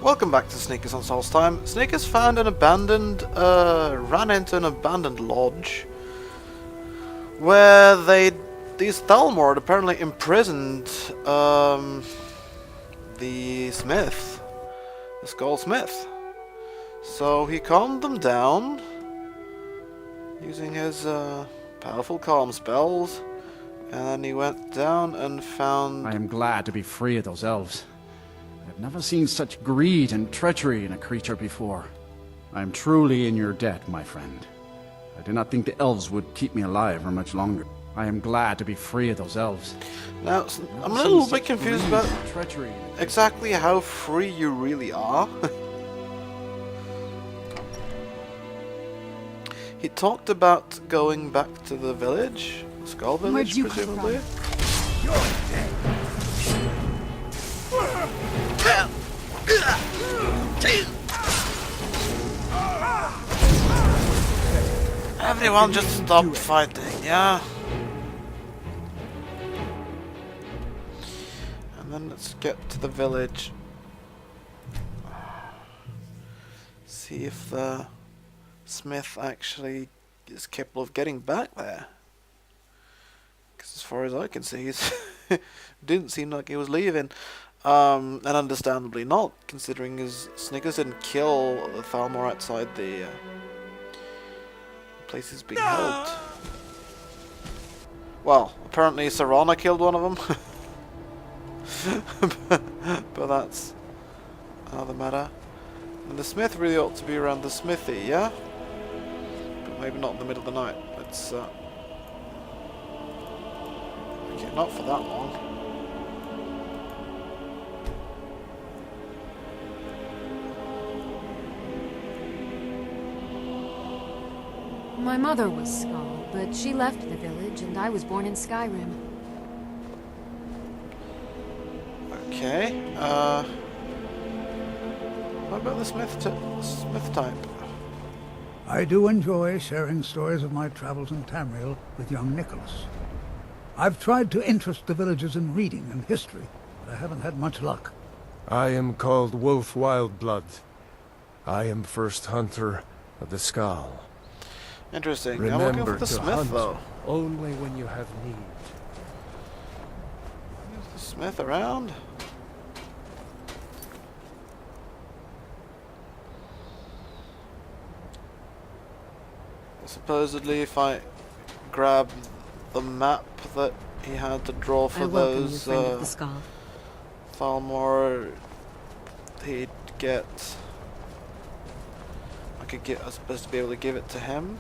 Welcome back to Sneakers on Solstheim. Sneakers found an ran into an abandoned lodge where these Thalmor had apparently imprisoned the smith, the skull smith. So he calmed them down using his powerful calm spells, and then he went down and found... I am glad to be free of those elves. I've never seen such greed and treachery in a creature before. I am truly in your debt, my friend. I did not think the elves would keep me alive for much longer. I am glad to be free of those elves. Now, I'm a little bit confused about exactly how free you really are. He talked about going back to the village, the Skull Village, presumably. You're dead. Everyone just stop fighting, yeah? And then let's get to the village. See if the smith actually is capable of getting back there. Because as far as I can see, he didn't seem like he was leaving. And understandably not, considering his Snickers didn't kill the Thalmor outside the place he's being held. Well, apparently Serana killed one of them. but that's another matter. And the smith really ought to be around the smithy, yeah? But maybe not in the middle of the night. Let's okay, not for that long. My mother was Skull, but she left the village and I was born in Skyrim. Okay, what about the smith type? I do enjoy sharing stories of my travels in Tamriel with young Nicholas. I've tried to interest the villagers in reading and history, but I haven't had much luck. I am called Wolf Wildblood. I am first hunter of the Skull. Interesting. I'm looking for the smith, though. Only when you have need. Is the smith around? Supposedly, if I grab the map that he had to draw for those Thalmor, he'd get... I was supposed to be able to give it to him.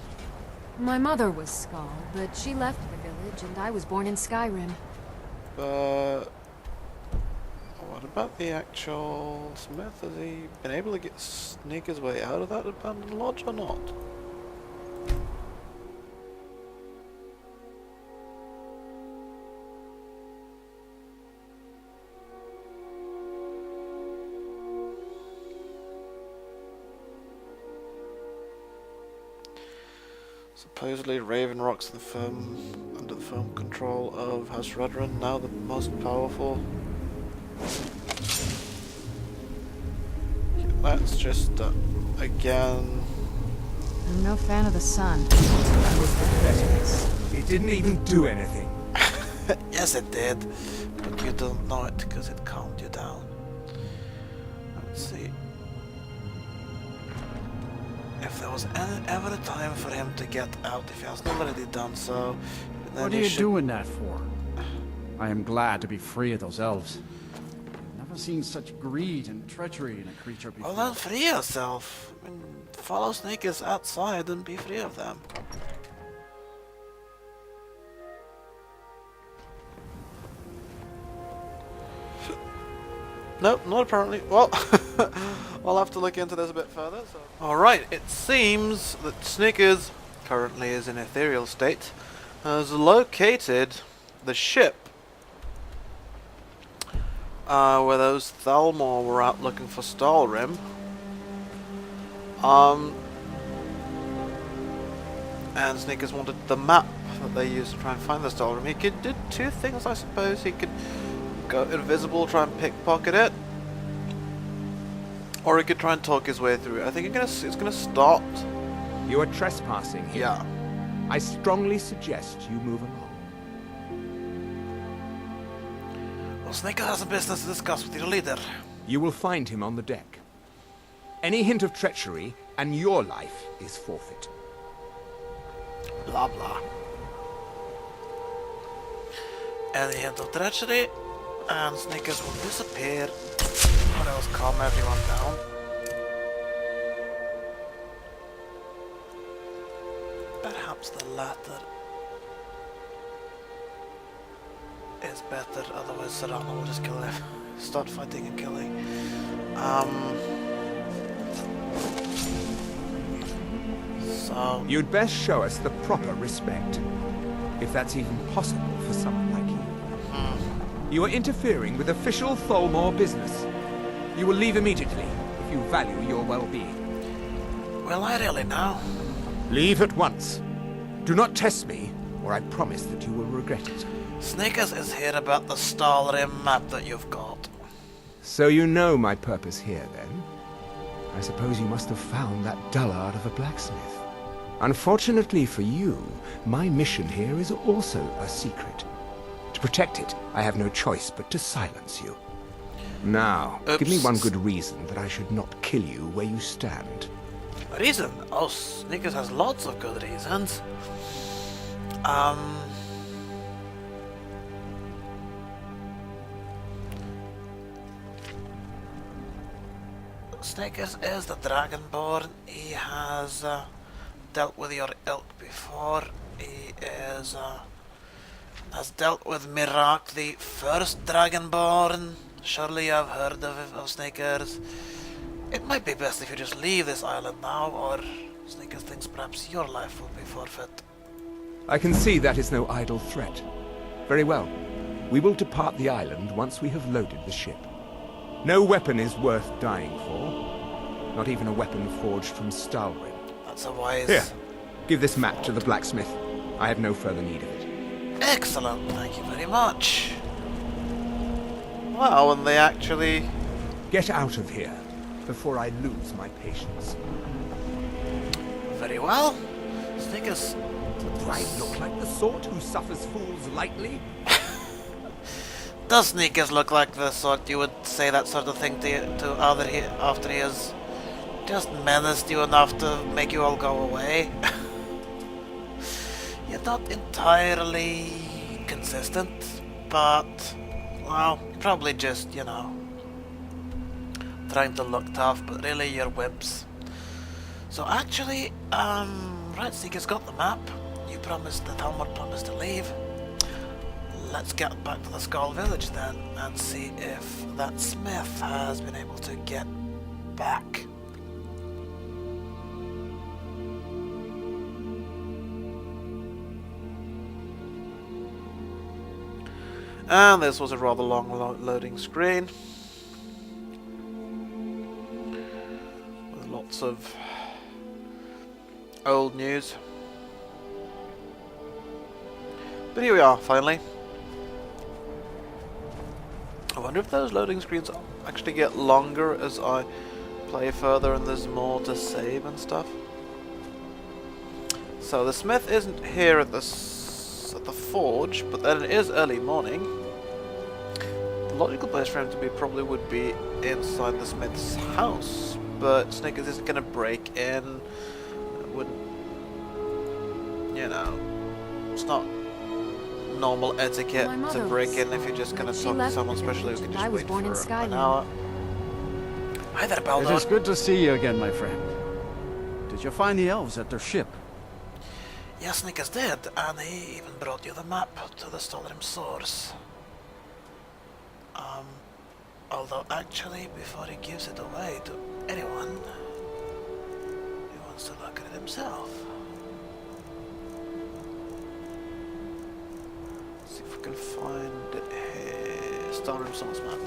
My mother was Skull, but she left the village and I was born in Skyrim. But what about the actual smith? Has he been able to sneak his way out of that abandoned lodge or not? Supposedly, Raven Rock's under the firm control of House Redrun, now the most powerful. That's just, again... I'm no fan of the sun. That was pathetic. It didn't even do anything. Yes, it did. But you don't know it because it calmed you down. Let's see. If there was ever a time for him to get out, if he hasn't already done so, then what are you doing that for? I am glad to be free of those elves. I've never seen such greed and treachery in a creature before. Well, then free yourself. I mean, follow Sneakers outside and be free of them. Nope, not apparently. Well, I'll have to look into this a bit further. So. Alright, it seems that Snickers, currently is in ethereal state, has located the ship where those Thalmor were out looking for Stalrim. And Snickers wanted the map that they used to try and find the Stalrim. He did two things, I suppose. He could go invisible, try and pickpocket it, Or he could try and talk his way through it. I think it's gonna start. You are trespassing here. Yeah. I strongly suggest you move along. Well, Snaker has a business to discuss with your leader. You will find him on the deck. Any hint of treachery, and your life is forfeit. Blah blah. Any hint of treachery, and Snickers will disappear, or else calm everyone down. Perhaps the latter is better, otherwise Serrano will just kill him. Start fighting and killing. So... You'd best show us the proper respect, if that's even possible for someone like you. You are interfering with official Tholmor business. You will leave immediately, if you value your well-being. Will I really now? Leave at once. Do not test me, or I promise that you will regret it. Snickers is here about the Stalrim map that you've got. So you know my purpose here, then? I suppose you must have found that dullard of a blacksmith. Unfortunately for you, my mission here is also a secret. To protect it, I have no choice but to silence you. Now, give me one good reason that I should not kill you where you stand. Reason? Oh, Snickers has lots of good reasons. Snickers is the Dragonborn. He has dealt with your ilk before. He has dealt with Mirak, the first Dragonborn. Surely I've heard of Snickers. It might be best if you just leave this island now, or Snickers thinks perhaps your life will be forfeit. I can see that is no idle threat. Very well. We will depart the island once we have loaded the ship. No weapon is worth dying for. Not even a weapon forged from Stalrim. That's a wise... Here, give this map to the blacksmith. I have no further need of it. Excellent, thank you very much. Wow, and they actually... Get out of here, before I lose my patience. Very well. Snickers... Do I look like the sort who suffers fools lightly? Does Snickers look like the sort you would say that sort of thing to after he has just menaced you enough to make you all go away? You're not entirely consistent, but, well, probably just, you know, trying to look tough, but really you're wimps. So actually, right, Snickers got the map. You promised, the Talmud promised to leave. Let's get back to the Skull Village then, and see if that smith has been able to get back. And this was a rather long loading screen, with lots of old news. But here we are, finally. I wonder if those loading screens actually get longer as I play further and there's more to save and stuff. So the smith isn't here at the forge, but then it is early morning. The logical place for him to be probably would be inside the smith's house, but Snickers isn't going to break in. It wouldn't, you know, it's not normal etiquette to break in if you're just going to talk to someone, especially who can just wait for an hour. Hi there, Baldur. It is good to see you again, my friend. Did you find the elves at their ship? Yes, Snickers did, and he even brought you the map to the Stalrim source. Although actually, before he gives it away to anyone, he wants to look at it himself. See if we can find his Stalrim source map.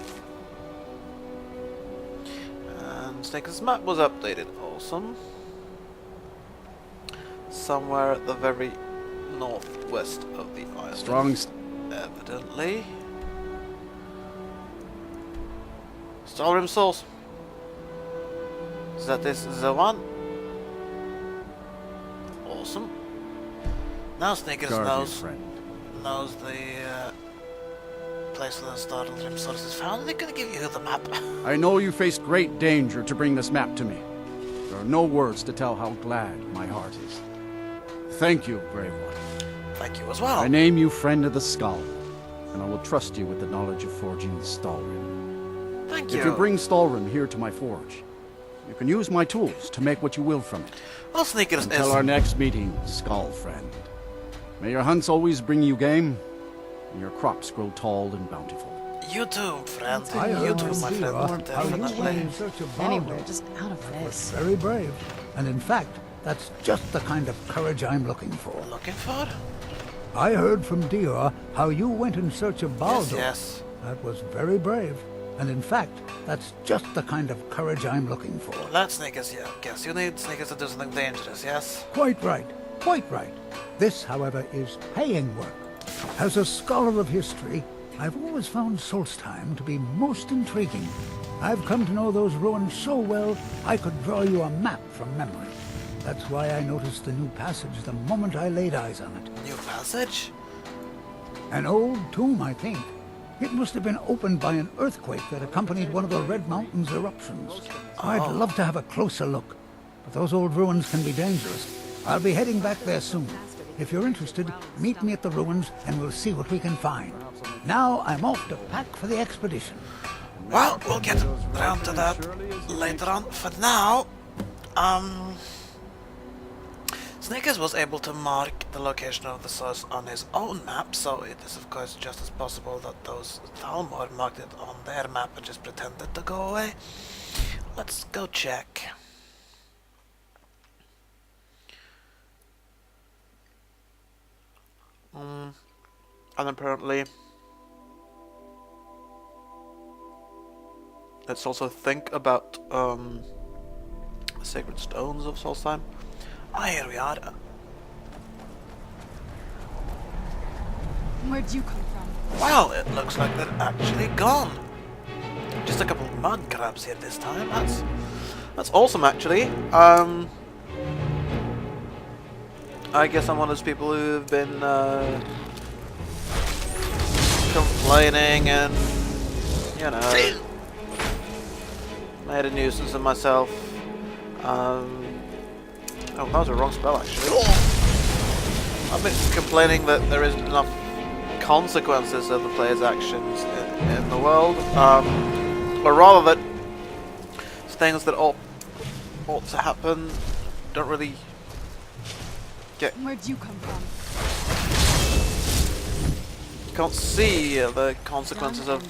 And Snickers' map was updated. Awesome. Somewhere at the very northwest of the island. Strong. Evidently. Stalrim source. Is that this the one? Awesome. Now Snickers Guard your knows friend. the place where the Solstheim source is found. They're gonna give you the map. I know you faced great danger to bring this map to me. There are no words to tell how glad my heart is. Thank you, brave one. Thank you as well. I name you Friend of the Skull, and I will trust you with the knowledge of forging Stalrim. Thank you. If you bring Stalrim here to my forge, you can use my tools to make what you will from it. Well, Snickers is... Until our next meeting, Skull Friend. May your hunts always bring you game, and your crops grow tall and bountiful. You too, friend. I You heard too, from my Dira friend. how you went Definitely. in search of Anywhere, Baldur. just out of That was this. very brave. And in fact, that's just the kind of courage I'm looking for. Looking for? I heard from Dira how you went in search of Baldur. Yes. That was very brave. And in fact, that's just the kind of courage I'm looking for. Well, that's Snickers, yeah. Guess you need Snickers to do something dangerous, yes? Quite right. Quite right. This, however, is paying work. As a scholar of history, I've always found Solstheim to be most intriguing. I've come to know those ruins so well, I could draw you a map from memory. That's why I noticed the new passage the moment I laid eyes on it. New passage? An old tomb, I think. It must have been opened by an earthquake that accompanied one of the Red Mountain's eruptions. I'd love to have a closer look, but those old ruins can be dangerous. I'll be heading back there soon. If you're interested, meet me at the ruins and we'll see what we can find. Now I'm off to pack for the expedition. Well, we'll get around to that later on. For now, Snickers was able to mark the location of the source on his own map, so it is of course just as possible that those Thalmor marked it on their map and just pretended to go away. Let's go check. And apparently, let's also think about the sacred stones of Solstheim. Ah, here we are. Where'd you come from? Well, it looks like they're actually gone. Just a couple of mud crabs here this time. That's awesome, actually. I guess I'm one of those people who've been complaining and, you know, made a nuisance of myself. Oh, that was a wrong spell, actually. I've been complaining that there isn't enough consequences of the player's actions in the world, or rather that things that ought to happen don't really get. Where'd you come from? You can't see the consequences of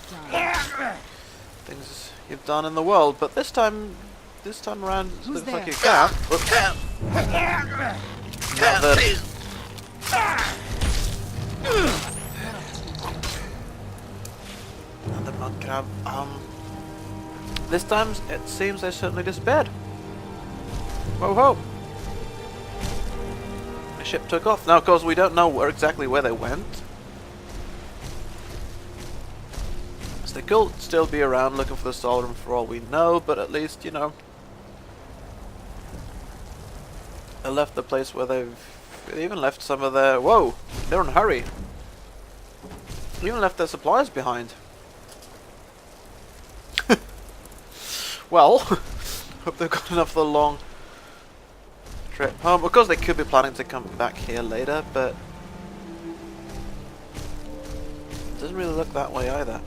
things you've done in the world, but this time around, it looks like you can. Now that another mud crab. This time it seems they certainly disappeared. Whoa, whoa! The ship took off. Now, of course, we don't know exactly where they went. So they could still be around looking for the Stalrim for all we know, but at least, you know, they left the place where they even left some of their... Whoa! They're in a hurry. They even left their supplies behind. Well, hope they've got enough for the long trip home. Of course, they could be planning to come back here later, but it doesn't really look that way either.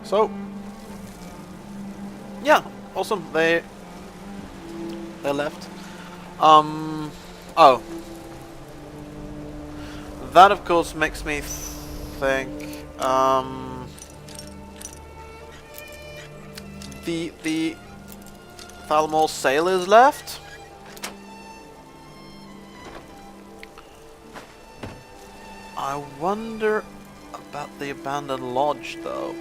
So, yeah, awesome. They left. Oh, that of course makes me think. The Thalmor sailors left. I wonder about the abandoned lodge, though.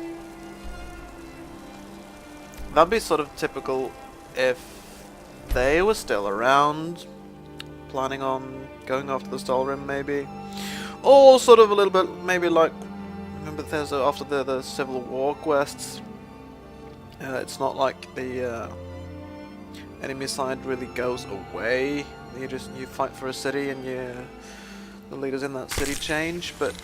That'd be sort of typical if they were still around, planning on going after the Stalrim, maybe. Or sort of a little bit, maybe like, remember there's after the Civil War quests, It's not like the enemy side really goes away. You fight for a city and the leaders in that city change, but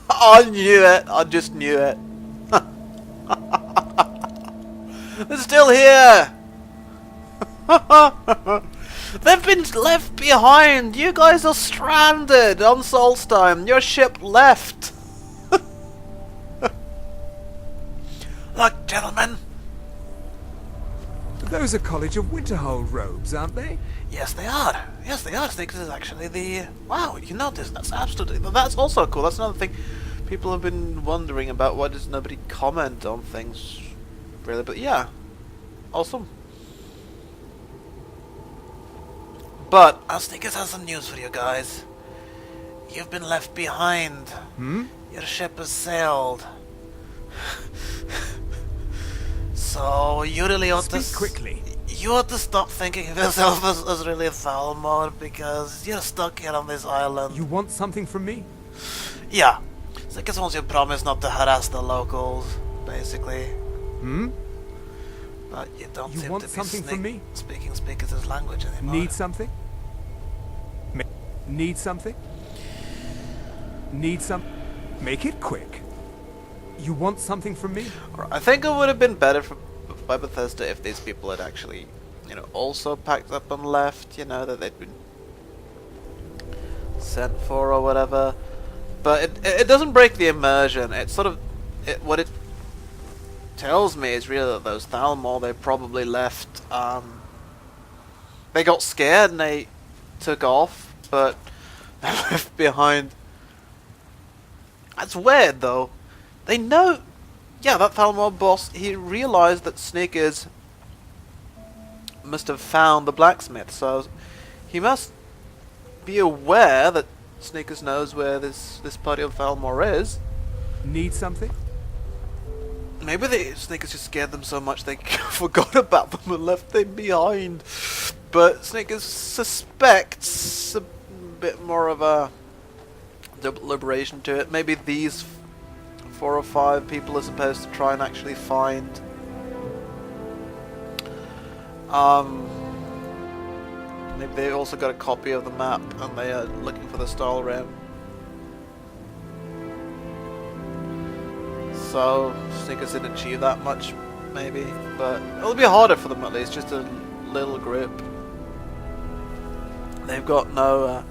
I knew it. I just knew it. They're still here. They've been left behind. You guys are stranded on Solstheim. Your ship left. Look, gentlemen. Those are College of Winterhold robes, aren't they? Yes, they are. Yes, they are. Sneakers is actually the... Wow, you noticed. That's absolutely... That's also cool. That's another thing people have been wondering about. Why does nobody comment on things, really? But yeah. Awesome. But, Sneakers has some news for you guys. You've been left behind. Hmm? Your ship has sailed. So, you really ought to... Speak quickly. You ought to stop thinking of yourself as really Thalmor, because you're stuck here on this island. You want something from me? Yeah. Sneakers wants you to promise not to harass the locals, basically. Hmm? But you don't You seem want to be something from me? speaking Sneakers' language anymore. Need something? Need something? Need some... Make it quick. You want something from me? I think it would have been better by Bethesda if these people had actually, also packed up and left, that they'd been sent for or whatever. But it doesn't break the immersion. It's sort of... what it tells me is really that those Thalmor, they probably left... they got scared and they took off, but they left behind... That's weird, though. They know... Yeah, that Thalmor boss, he realized that Sneakers must have found the blacksmith, so he must be aware that Sneakers knows where this party of Thalmor is. Need something? Maybe Sneakers just scared them so much they forgot about them and left them behind. But Sneakers suspects a bit more of a deliberation to it. Maybe these 4 or 5 people are supposed to try and actually find maybe they also got a copy of the map and they are looking for the Stalrim. So Sneakers didn't achieve that much, maybe, but it'll be harder for them at least, just a little group. They've got no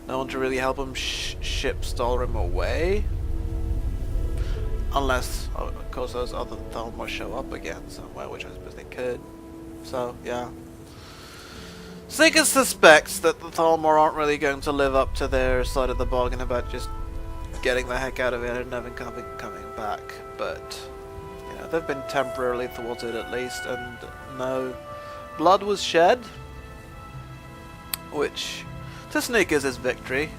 one to really help them ship Stalrim away. Unless, of course, those other Thalmor show up again somewhere, which I suppose they could. So, yeah. Sneakers suspects that the Thalmor aren't really going to live up to their side of the bargain about just getting the heck out of it and never coming back. But, they've been temporarily thwarted at least, and no blood was shed. Which... to Sneakers is victory.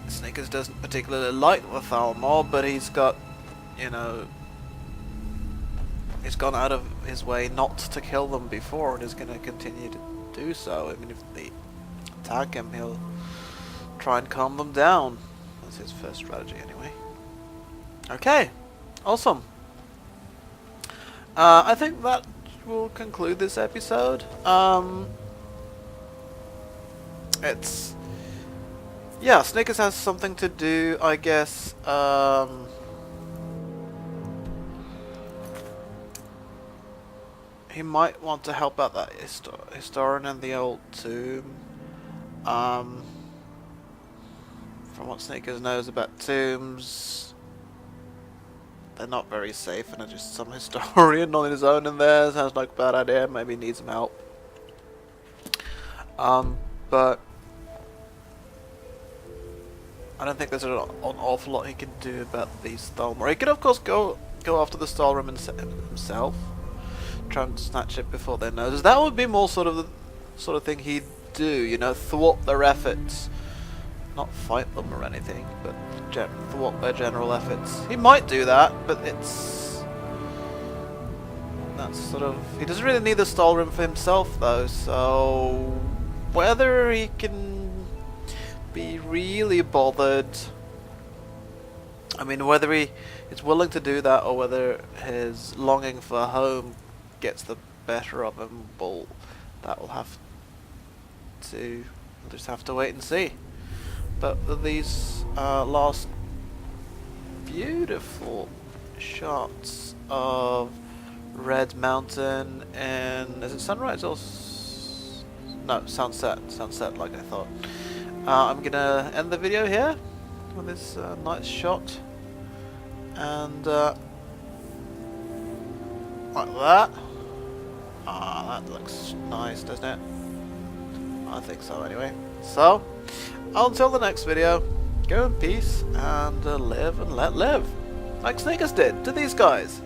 Sneakers doesn't particularly like the Thalmor, but he's got, he's gone out of his way not to kill them before and is going to continue to do so. I mean, if they attack him, he'll try and calm them down. That's his first strategy anyway. Okay, awesome. I think that will conclude this episode. It's... yeah, Sneakers has something to do, I guess. He might want to help out that historian in the old tomb. From what Sneakers knows about tombs, they're not very safe, and just some historian on his own in there sounds like a bad idea. Maybe he needs some help. But I don't think there's an awful lot he can do about these Thalmor. He could, of course, go after the Stalrim himself, try and snatch it before their noses. That would be more sort of the sort of thing he'd do, thwart their efforts. Not fight them or anything, but thwart their general efforts. He might do that, but that's sort of... he doesn't really need the Stalrim for himself, though, so... whether he can be really bothered. I mean, whether he is willing to do that or whether his longing for home gets the better of him, well, that will have to, we'll just have to wait and see. But these last beautiful shots of Red Mountain, and is it sunrise or no, sunset like I thought. I'm gonna end the video here with this nice shot, and like that. That looks nice, doesn't it? I think so anyway. So until the next video, go in peace and live and let live, like Sneakers did to these guys.